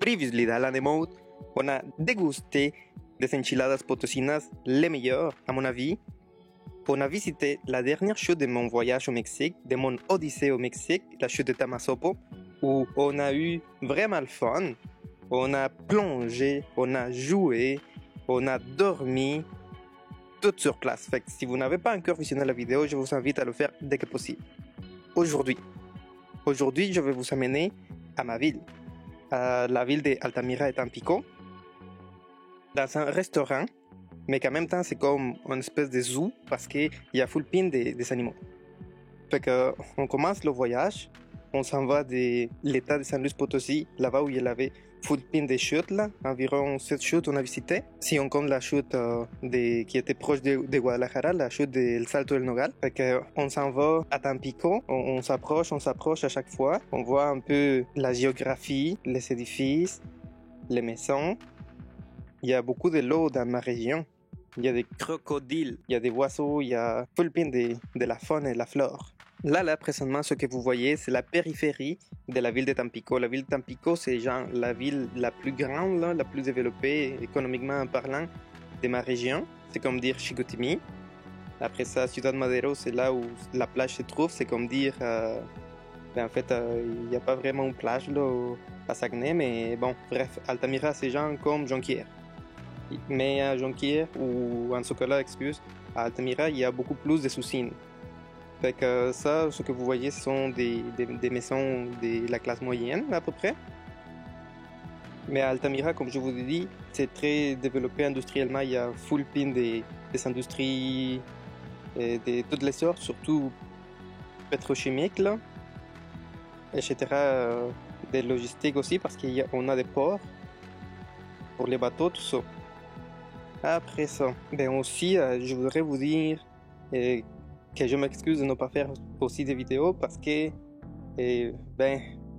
Previously dans l'Anemode, on a dégusté des enchiladas potosinas les meilleures, à mon avis. On a visité la dernière chute de mon voyage au Mexique, de mon odyssée au Mexique, la chute de Tamasopo, où on a eu vraiment le fun. On a plongé, on a joué, on a dormi, tout sur place. Fait que si vous n'avez pas encore visionné la vidéo, je vous invite à le faire dès que possible. Aujourd'hui, je vais vous amener à ma ville, à la ville d'Altamira et Tampico, dans un restaurant, mais qu'en même temps c'est comme une espèce de zoo parce qu'il y a full pin des animaux. Fait que on commence le voyage, on s'en va de l'état de San Luis Potosí, là-bas où il y avait full pin des chutes, là. Environ 7 chutes on a visité. Si on compte la chute qui était proche de Guadalajara, la chute del Salto del Nogal. Fait que on s'en va à Tampico, on s'approche à chaque fois. On voit un peu la géographie, les édifices, les maisons. Il y a beaucoup de l'eau dans ma région. Il y a des crocodiles, il y a des oiseaux, il y a full pin de la faune et de la flore. Là, présentement, ce que vous voyez, c'est la périphérie de la ville de Tampico. La ville de Tampico, c'est genre la ville la plus grande, là, la plus développée économiquement parlant de ma région. C'est comme dire Chicoutimi. Après ça, Ciudad Madero, c'est là où la plage se trouve. C'est comme dire... en fait, il n'y a pas vraiment une plage là, à Saguenay, mais bon, bref, Altamira, c'est genre comme Jonquière. Mais à Jonquière, ou en Socola, à Altamira, il y a beaucoup plus de sous-signes. Fait que ça, ce que vous voyez, ce sont des maisons de la classe moyenne, à peu près. Mais à Altamira, comme je vous ai dit, c'est très développé industriellement. Il y a full pin des industries de toutes les sortes, surtout pétrochimiques, là, etc. Des logistiques aussi, parce qu'on a des ports pour les bateaux, tout ça. Après ça, ben aussi, je voudrais vous dire que je m'excuse de ne pas faire aussi des vidéos parce que,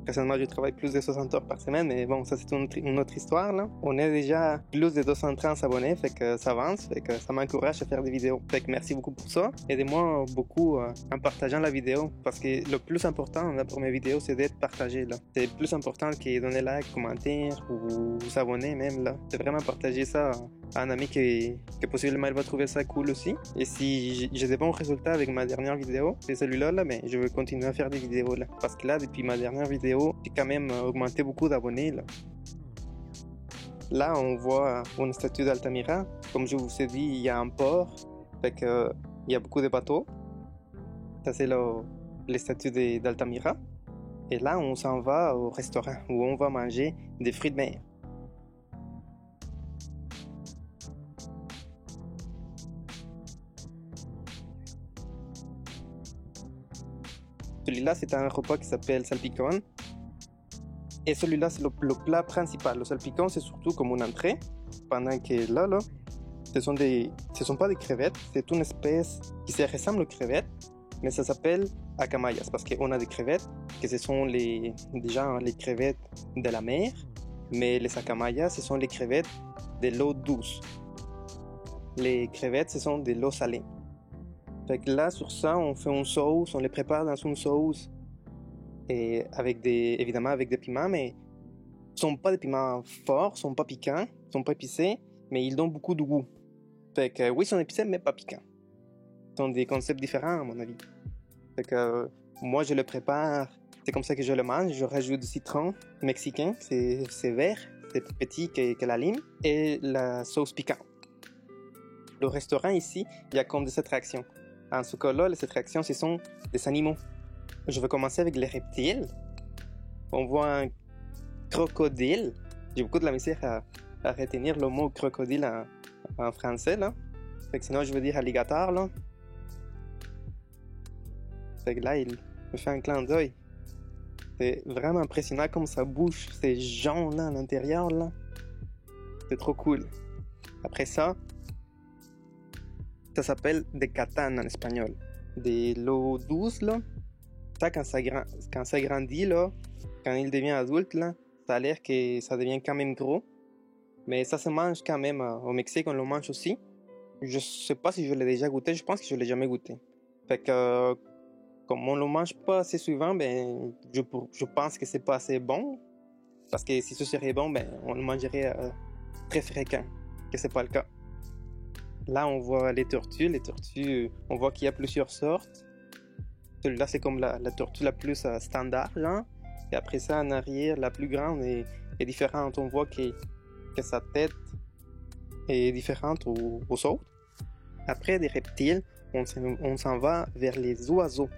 personnellement, je travaille plus de 60 heures par semaine, mais bon, ça c'est une autre histoire, là. On est déjà plus de 230 abonnés, fait que ça avance, fait que ça m'encourage à faire des vidéos. Fait que merci beaucoup pour ça. Aidez-moi beaucoup en partageant la vidéo, parce que le plus important là, pour mes vidéos, c'est d'être partagé, là. C'est plus important que donner like, commentaire ou vous abonner même, là. C'est vraiment partager ça à un ami que possiblement il va trouver ça cool aussi. Et si j'ai des bons résultats avec ma dernière vidéo, c'est celui-là, là, mais je vais continuer à faire des vidéos, là. Parce que là, depuis ma dernière vidéo, j'ai quand même augmenté beaucoup d'abonnés, là. Là, on voit une statue d'Altamira. Comme je vous ai dit, il y a un port, fait que il y a beaucoup de bateaux. Ça, c'est les statues d'Altamira. Et là, on s'en va au restaurant où on va manger des fruits de mer. Celui-là, c'est un repas qui s'appelle salpicón. Et celui-là, c'est le plat principal. Le salpicón, c'est surtout comme une entrée. Pendant que là, ce sont pas des crevettes. C'est une espèce qui se ressemble aux crevettes, mais ça s'appelle acamayas parce qu'on a des crevettes, que ce sont les crevettes de la mer, mais les acamayas, ce sont les crevettes de l'eau douce. Les crevettes, ce sont de l'eau salée. Fait que là, sur ça, on fait une sauce, on les prépare dans une sauce, et évidemment avec des piments, mais ils sont pas des piments forts, ils sont pas piquants, ils sont pas épicés, mais ils donnent beaucoup de goût. Fait que oui, ils sont épicés, mais pas piquants. Ce sont des concepts différents, à mon avis. Fait que moi, je le prépare, c'est comme ça que je le mange. Je rajoute du citron mexicain, c'est vert, c'est plus petit que la lime, et la sauce piquante. Le restaurant ici, il y a comme des attractions. En ce cas-là, les attractions, ce sont des animaux. Je vais commencer avec les reptiles. On voit un crocodile. J'ai beaucoup de la misère à retenir le mot crocodile en français, là. Fait que sinon, je veux dire alligator, là. Fait que là, il me fait un clin d'œil. C'est vraiment impressionnant comme ça bouge. C'est jaune, là, à l'intérieur, là. C'est trop cool. Après ça s'appelle des catanes en espagnol. De l'eau douce, là. Ça, quand ça grandit, là, quand il devient adulte, là, ça a l'air que ça devient quand même gros. Mais ça se mange quand même. Au Mexique, on le mange aussi. Je sais pas si je l'ai déjà goûté. Je pense que je l'ai jamais goûté. Fait que, comme on le mange pas assez souvent, je pense que c'est pas assez bon. Parce que si ce serait bon, ben, on le mangerait très fréquent, que c'est pas le cas. Là, on voit les tortues. Les tortues, on voit qu'il y a plusieurs sortes. Celui-là, c'est comme la tortue la plus standard, genre. Et après ça, en arrière, la plus grande est différente. On voit que sa tête est différente aux autres. Après, des reptiles, on s'en va vers les oiseaux.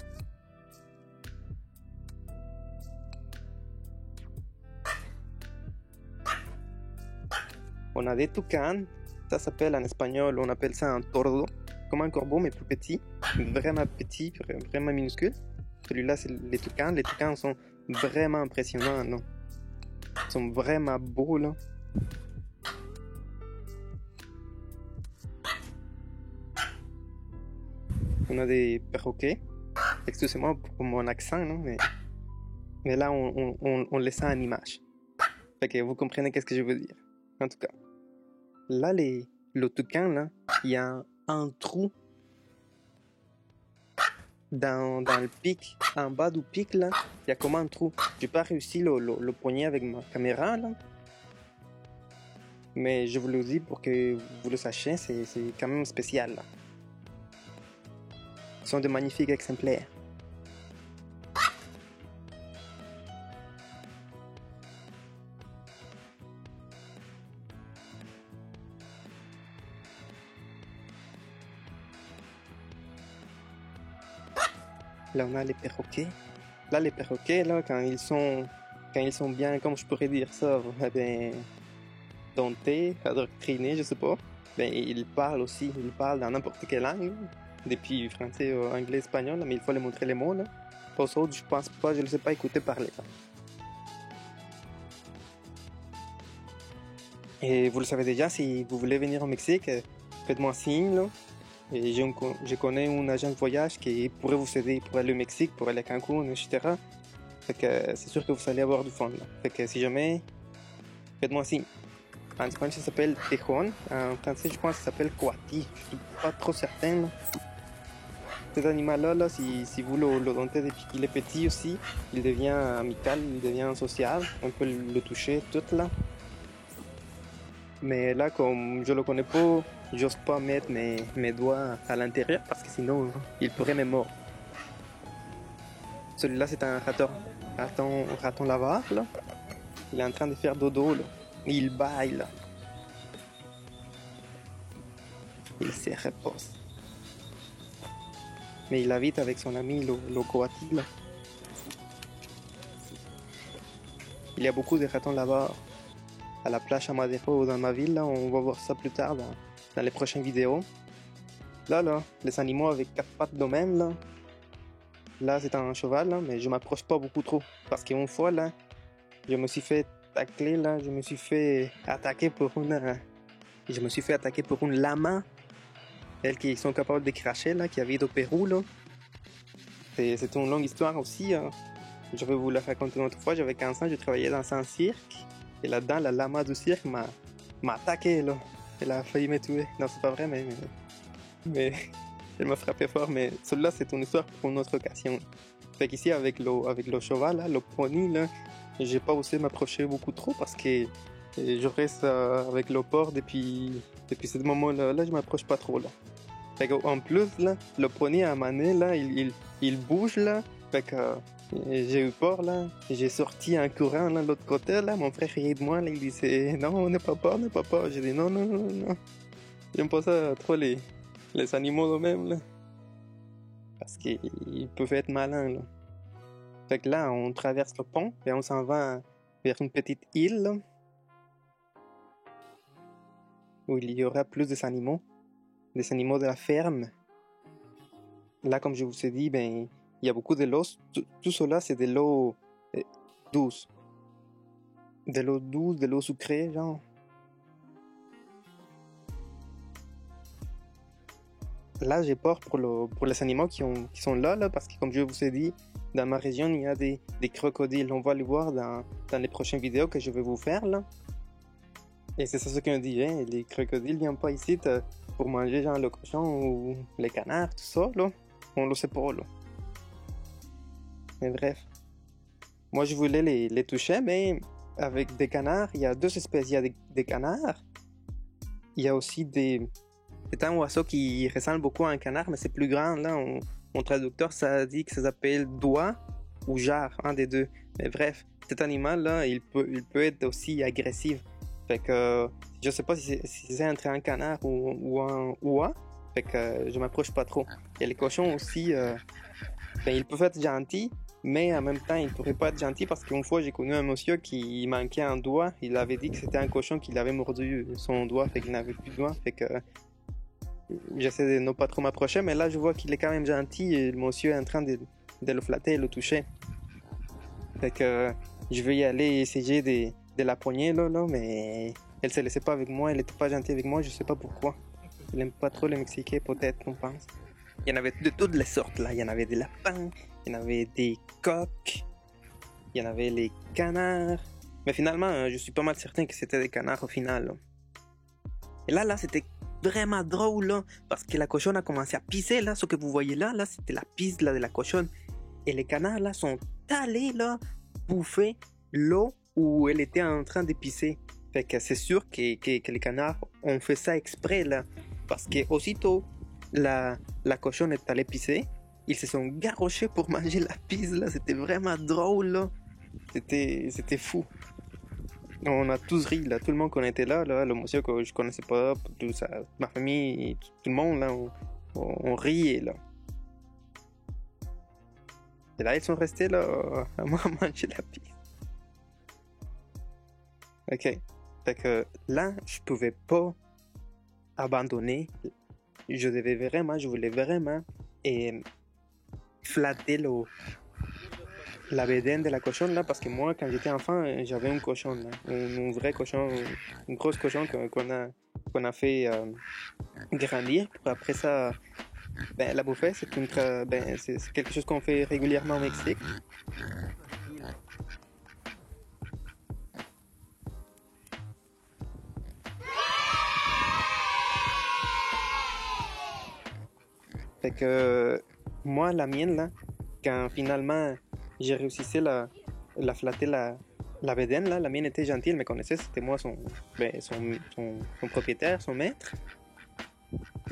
On a des toucans. Ça s'appelle en espagnol, on appelle ça un tordo. Comme un corbeau, mais plus petit. Vraiment petit, vraiment minuscule. Celui-là, c'est les toucans. Les toucans sont vraiment impressionnants, non? Ils sont vraiment beaux, là. On a des perroquets. Excusez-moi pour mon accent, non? Mais là, on les sent en image. Fait que vous comprenez qu'est-ce que je veux dire. En tout cas. Là, le toucan, là, il y a un trou dans le pic. En bas du pic, là, il y a comme un trou. J'ai pas réussi le poignet avec ma caméra, là. Mais je vous le dis pour que vous le sachiez, c'est quand même spécial, là. Ce sont de magnifiques exemplaires. Là, on a les perroquets. Là, les perroquets, là, quand ils sont bien, comme je pourrais dire ça, ben, domptés, adoctrinés, je sais pas, ben, ils parlent aussi. Ils parlent dans n'importe quelle langue, depuis français, anglais, espagnol, là, mais il faut les montrer les mots, là. Aux autres, je pense pas, je ne sais pas écouter parler. Là. Et vous le savez déjà, si vous voulez venir au Mexique, faites-moi signe, là. Et je connais un agent de voyage qui pourrait vous aider pour aller au Mexique, pour aller à Cancun, etc. Fait que c'est sûr que vous allez avoir du fun. Là. Fait que si jamais, faites-moi signe. En espagnol, ça s'appelle tejon. En français, je pense que ça s'appelle coati. Je suis pas trop certain. Là. Cet animal-là, là, si vous le domptez depuis qu'il est petit aussi, il devient amical, il devient social. On peut le toucher tout là. Mais là, comme je le connais pas, j'ose pas mettre mes doigts à l'intérieur parce que sinon, il pourrait me mordre. Celui-là, c'est un raton laveur, là. Il est en train de faire dodo, là. Il baille, là. Il se repose. Mais il habite avec son ami, le coati, là. Il y a beaucoup de ratons laveurs à la plage à Madero ou dans ma ville, là. On va voir ça plus tard dans les prochaines vidéos. Là, les animaux avec 4 pattes de même, là. Là, c'est un cheval, là, mais je m'approche pas beaucoup trop. Parce qu'une fois, là, je me suis fait tacler, là. Je me suis fait attaquer pour une lama. Elles qui sont capables de cracher, là, qui habite au Pérou, là. C'est une longue histoire aussi. Hein. Je vais vous la raconter une autre fois. J'avais 15 ans, je travaillais dans un cirque. Et là-dedans, la lama du cirque m'a attaqué, là. Elle a failli me tuer. Non, c'est pas vrai, mais elle m'a frappé fort. Mais celui-là, c'est une histoire pour une autre occasion. Fait qu'ici, avec le cheval, là, le pony, là, j'ai pas osé m'approcher beaucoup trop parce que je reste avec le port depuis ce moment-là. Là, je m'approche pas trop, là. Fait qu'en plus, là, le pony à maner, là, il bouge, là. Fait que j'ai eu peur, là. J'ai sorti en courant, là, de l'autre côté, là. Mon frère riait de moi, là. Il disait, non, n'aie pas peur, n'aie pas peur. J'ai dit, non. J'aime pas ça trop les animaux eux-mêmes, là. Parce qu'ils peuvent être malins, là. Fait que là, on traverse le pont et on s'en va vers une petite île, là, où il y aura plus d'animaux. Des animaux de la ferme. Là, comme je vous ai dit, ben, il y a beaucoup de l'eau. Tout cela, c'est de l'eau douce. De l'eau douce, de l'eau sucrée, genre. Là, j'ai peur pour les animaux qui sont là, parce que comme je vous ai dit, dans ma région, il y a des crocodiles. On va les voir dans les prochaines vidéos que je vais vous faire, là. Et c'est ça ce qu'on dit, hein. Les crocodiles viennent pas ici pour manger genre le cochon ou les canards, tout ça, là. On le sait pas, là. Mais bref. Moi, je voulais les toucher, mais avec des canards. Il y a deux espèces. Il y a des canards. Il y a aussi des... C'est un oiseau qui ressemble beaucoup à un canard, mais c'est plus grand. Là, mon traducteur, ça dit que ça s'appelle doigt ou jarre, un des deux. Mais bref, cet animal-là, il peut être aussi agressif. Fait que je sais pas si c'est entre un canard ou un oie. Fait que je m'approche pas trop. Et les cochons aussi, ils peuvent être gentils, mais en même temps, ils pourraient pas être gentils parce qu'une fois, j'ai connu un monsieur qui manquait un doigt. Il avait dit que c'était un cochon qui avait mordu son doigt, fait qu'il n'avait plus de doigt. Fait que j'essaie de ne pas trop m'approcher, mais là, je vois qu'il est quand même gentil et le monsieur est en train de le flatter et le toucher. Fait que je vais y aller essayer de la poigner, là, mais elle se laissait pas avec moi, elle était pas gentille avec moi, je sais pas pourquoi. Il aime pas trop les Mexicains, peut-être, on pense. Il y en avait de toutes les sortes, là. Il y en avait des lapins, il y en avait des coqs, il y en avait les canards. Mais finalement, je suis pas mal certain que c'était des canards au final, là. Et là, c'était vraiment drôle, là, parce que la cochonne a commencé à pisser, là. Ce que vous voyez là, c'était la pisse, là, de la cochonne. Et les canards, là, sont allés, là, bouffer l'eau où elle était en train de pisser. Fait que c'est sûr que les canards ont fait ça exprès, là. Parce que aussitôt la cochonne est allée pisser, ils se sont garrochés pour manger la pisse, là. C'était vraiment drôle, là. C'était fou. On a tous ri, là. Tout le monde qu'on était là, le monsieur que je connaissais pas, tout ça, ma famille, tout le monde, là, on riait, là. Et là, ils sont restés, là, à manger la pisse. Ok. Fait que là, je pouvais pas abandonner. Je voulais vraiment flatter la bédaine de la cochonne là, parce que moi, quand j'étais enfant, j'avais un cochon là, un vrai cochon, une grosse cochon qu'on a fait grandir. Pour après ça, la bouffer, c'est quelque chose qu'on fait régulièrement au Mexique. Fait que moi, la mienne, là, quand finalement j'ai réussi la flatter la bédaine, là, la mienne était gentille, elle me connaissait, c'était moi son propriétaire, son maître.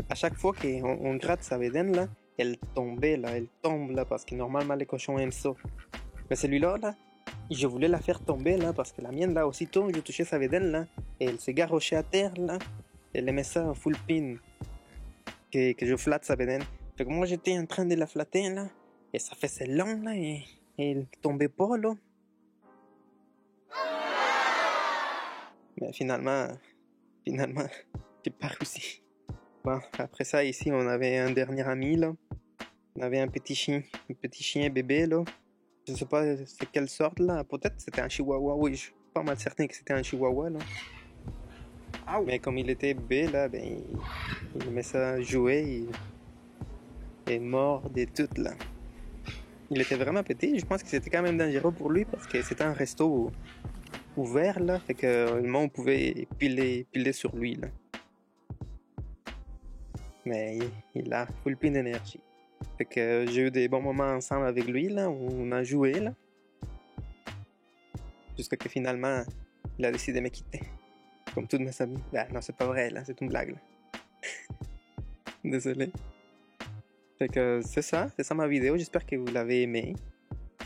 À chaque fois qu'on gratte sa bédaine, là, elle tombe là, parce que normalement les cochons aiment ça. Mais celui-là, là, je voulais la faire tomber, là, parce que la mienne, là, aussitôt je touchais sa bédaine, là, et elle s'est garrochée à terre, là, elle aimait ça full pin, que je flatte sa bédaine. Fait que moi j'étais en train de la flatter là, et ça faisait long là, et elle tombait pas là. Mais finalement, j'ai pas réussi. Bon, après ça ici on avait un dernier ami là, on avait un petit chien bébé là. Je sais pas c'est quelle sorte là, peut-être c'était un chihuahua, oui, je suis pas mal certain que c'était un chihuahua là. Mais comme il était bébé là, il aimait ça jouer, et mort de tout là. Il était vraiment petit, je pense que c'était quand même dangereux pour lui parce que c'était un resto ouvert là, fait que le monde pouvait piler sur lui là. Mais il a full pin d'énergie. Fait que j'ai eu des bons moments ensemble avec lui là, on a joué là. Jusqu'à que finalement il a décidé de me quitter. Comme toutes mes amies. Non, c'est pas vrai là, c'est une blague là. Désolé. Fait que c'est ça ma vidéo, j'espère que vous l'avez aimé.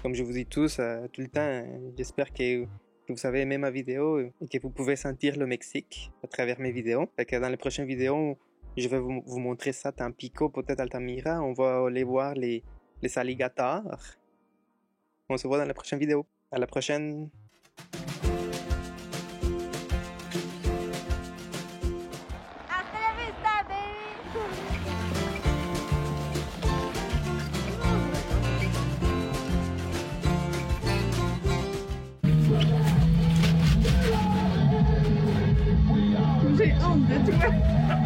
Comme je vous dis tous, tout le temps, j'espère que vous avez aimé ma vidéo et que vous pouvez sentir le Mexique à travers mes vidéos. Fait que dans les prochaines vidéos, je vais vous montrer ça, Tampico, peut-être Altamira. On va aller voir les alligators. On se voit dans la prochaine vidéo. À la prochaine. J'ai honte de toi.